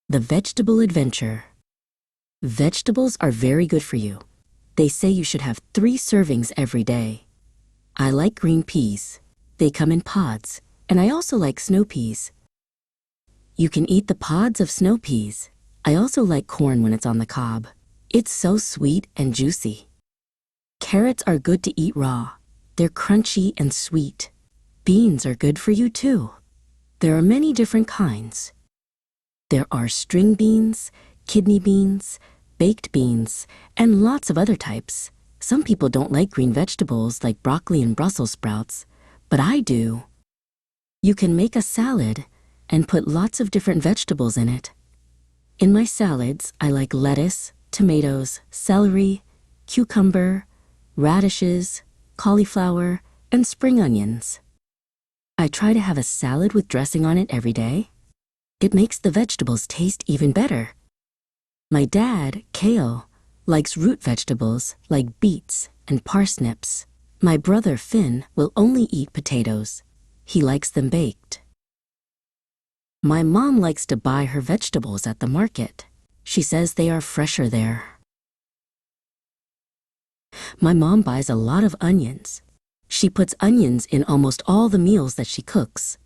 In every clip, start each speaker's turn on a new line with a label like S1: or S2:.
S1: The Vegetable Adventure. Vegetables are very good for you. They say you should have 3 servings every day. I like green peas. They come in pods, and I also like snow peas. You can eat the pods of snow peas. I also like corn when it's on the cob. It's so sweet and juicy. Carrots are good to eat raw. They're crunchy and sweet. Beans are good for you too. There are many different kinds. There are string beans, kidney beans, baked beans, and lots of other types. Some people don't like green vegetables like broccoli and Brussels sprouts, but I do. You can make a salad and put lots of different vegetables in it. In my salads, I like lettuce, tomatoes, celery, cucumber, radishes, cauliflower, and spring onions. I try to have a salad with dressing on it every day. It makes the vegetables taste even better. My dad, Kale, likes root vegetables like beets and parsnips. My brother, Finn, will only eat potatoes. He likes them baked. My mom likes to buy her vegetables at the market. She says they are fresher there. My mom buys a lot of onions. She puts onions in almost all the meals that she cooks.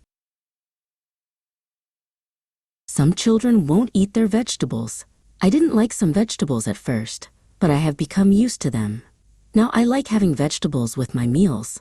S1: Some children won't eat their vegetables. I didn't like some vegetables at first, but I have become used to them. Now I like having vegetables with my meals.